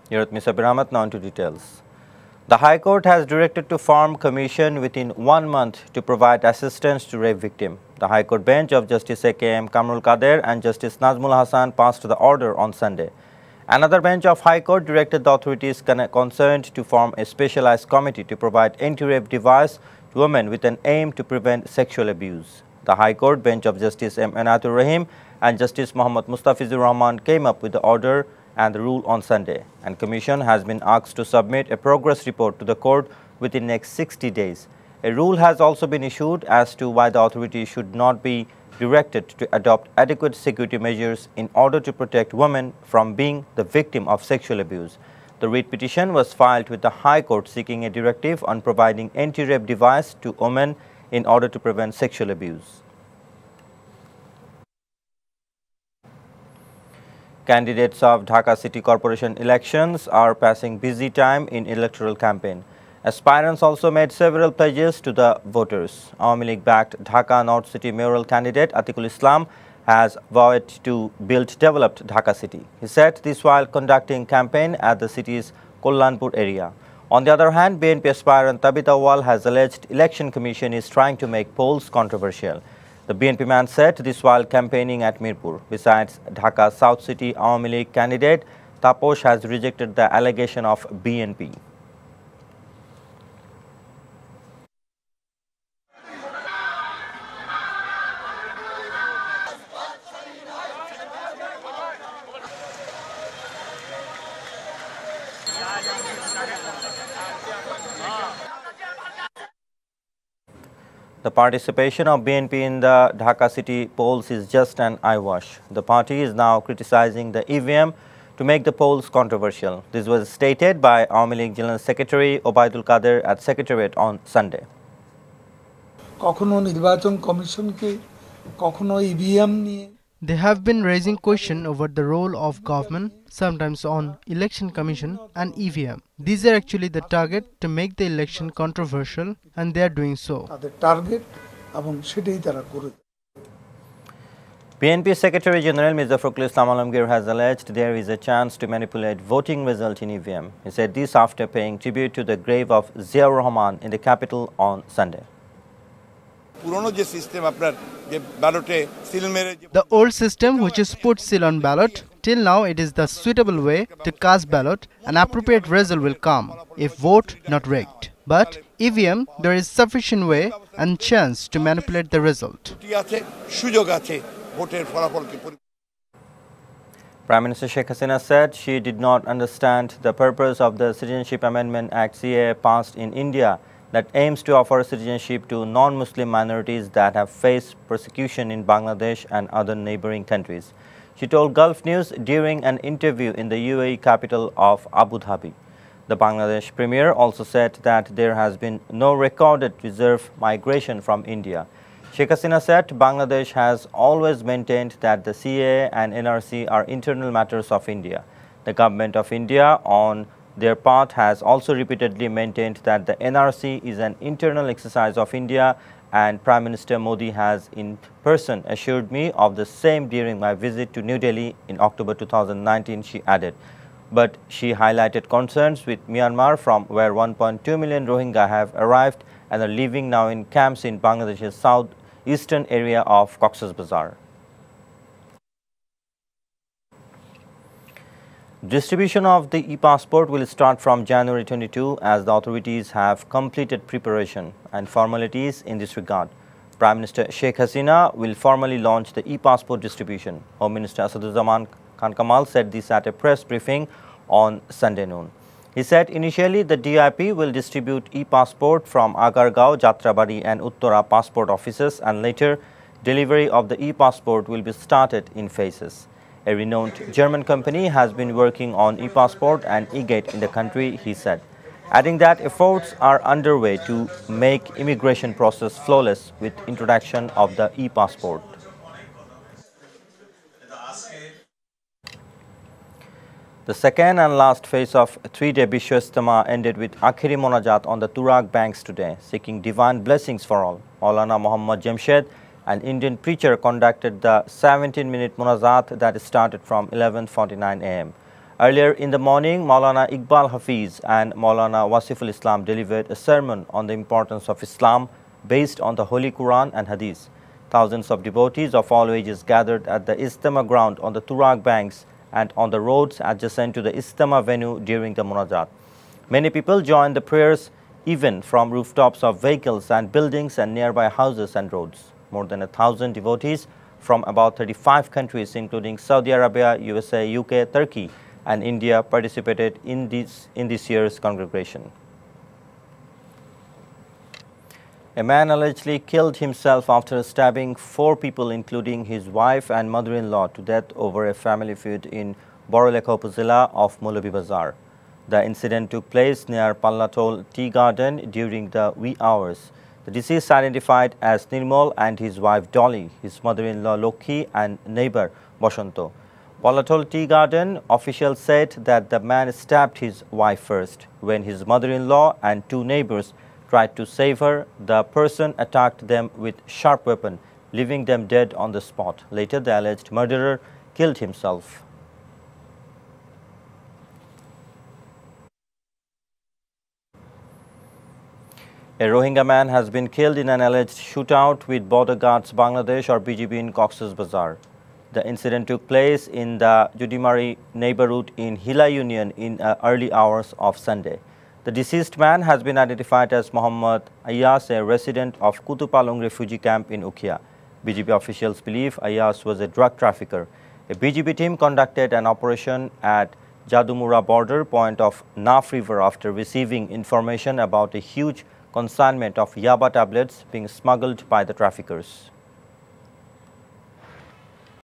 Here with Mr. Biramat, now into details. The High Court has directed to form commission within 1 month to provide assistance to rape victim. The High Court bench of Justice A.K.M. Kamrul Kader and Justice Nazmul Hasan passed the order on Sunday. Another bench of High Court directed the authorities concerned to form a specialized committee to provide anti-rape device to women with an aim to prevent sexual abuse. The High Court bench of Justice M. Enayatur Rahim and Justice Muhammad Mustafizur Rahman came up with the order and the rule on Sunday, and Commission has been asked to submit a progress report to the court within next 60 days. A rule has also been issued as to why the authority should not be directed to adopt adequate security measures in order to protect women from being the victim of sexual abuse. The writ petition was filed with the High Court seeking a directive on providing anti-rape device to women in order to prevent sexual abuse. Candidates of Dhaka City Corporation elections are passing busy time in electoral campaign. Aspirants also made several pledges to the voters. Awami League-backed Dhaka North City mayoral candidate Atikul Islam has vowed to build developed Dhaka City. He said this while conducting campaign at the city's Kollanpur area. On the other hand, BNP aspirant Tabita Wal has alleged Election Commission is trying to make polls controversial. The BNP man said this while campaigning at Mirpur. Besides, Dhaka South City Awami League candidate Taposh has rejected the allegation of BNP. The participation of BNP in the Dhaka City polls is just an eyewash. The party is now criticizing the EVM to make the polls controversial. This was stated by Awami League General Secretary Obaidul Kader at Secretariat on Sunday. They have been raising question over the role of government, sometimes on Election Commission and EVM. These are actually the target to make the election controversial, and they are doing so. BNP Secretary General Mirza Fakhrul Islam Alamgir has alleged there is a chance to manipulate voting result in EVM. He said this after paying tribute to the grave of Ziaur Rahman in the capital on Sunday. The old system, which is put seal on ballot, till now it is the suitable way to cast ballot. An appropriate result will come if vote not rigged. But EVM, there is sufficient way and chance to manipulate the result. Prime Minister Sheikh Hasina said she did not understand the purpose of the Citizenship Amendment Act CAA passed in India that aims to offer citizenship to non-Muslim minorities that have faced persecution in Bangladesh and other neighboring countries. She told Gulf News during an interview in the UAE capital of Abu Dhabi. The Bangladesh Premier also said that there has been no recorded reserve migration from India. Sheikh Hasina said Bangladesh has always maintained that the CAA and NRC are internal matters of India. The government of India, on their part, has also repeatedly maintained that the NRC is an internal exercise of India, and Prime Minister Modi has in person assured me of the same during my visit to New Delhi in October 2019, she added. But she highlighted concerns with Myanmar, from where 1.2 million Rohingya have arrived and are living now in camps in Bangladesh's southeastern area of Cox's Bazar. Distribution of the e-passport will start from January 22 as the authorities have completed preparation and formalities in this regard. Prime Minister Sheikh Hasina will formally launch the e-passport distribution. Home Minister Asaduzzaman Khan Kamal said this at a press briefing on Sunday noon. He said initially the DIP will distribute e-passport from Agargaon, Jatrabari and Uttara passport offices, and later delivery of the e-passport will be started in phases. A renowned German company has been working on e-passport and e-gate in the country, he said, adding that efforts are underway to make immigration process flawless with introduction of the e-passport. The second and last phase of 3-day Bishwa Ijtema ended with Akhiri Monajat on the Turak banks today, seeking divine blessings for all. Maulana Muhammad Jamshed, an Indian preacher, conducted the 17-minute Munajat that started from 11:49 am. Earlier in the morning, Maulana Iqbal Hafiz and Maulana Wasiful Islam delivered a sermon on the importance of Islam based on the Holy Quran and Hadith. Thousands of devotees of all ages gathered at the Ijtema ground on the Turak banks and on the roads adjacent to the Ijtema venue during the Munajat. Many people joined the prayers even from rooftops of vehicles and buildings and nearby houses and roads. More than 1,000 devotees from about 35 countries including Saudi Arabia, USA, UK, Turkey and India participated in this year's congregation. A man allegedly killed himself after stabbing 4 people including his wife and mother-in-law to death over a family feud in Borolekha Upazila of Maulavi Bazar. The incident took place near Pallatol Tea Garden during the wee hours. The deceased identified as Nirmal and his wife Dolly, his mother-in-law Lokhi and neighbor Boshanto. Pallatol Tea Garden officials said that the man stabbed his wife first. When his mother-in-law and 2 neighbors tried to save her, the person attacked them with sharp weapon, leaving them dead on the spot. Later, the alleged murderer killed himself. A Rohingya man has been killed in an alleged shootout with Border Guards Bangladesh or BGB in Cox's Bazar. The incident took place in the Judimari neighborhood in Hila Union in early hours of Sunday. The deceased man has been identified as Muhammad Ayas, a resident of Kutupalong refugee camp in Ukhia. BGB officials believe Ayas was a drug trafficker. A BGB team conducted an operation at Jadumura border point of Naf River after receiving information about a huge consignment of Yaba tablets being smuggled by the traffickers.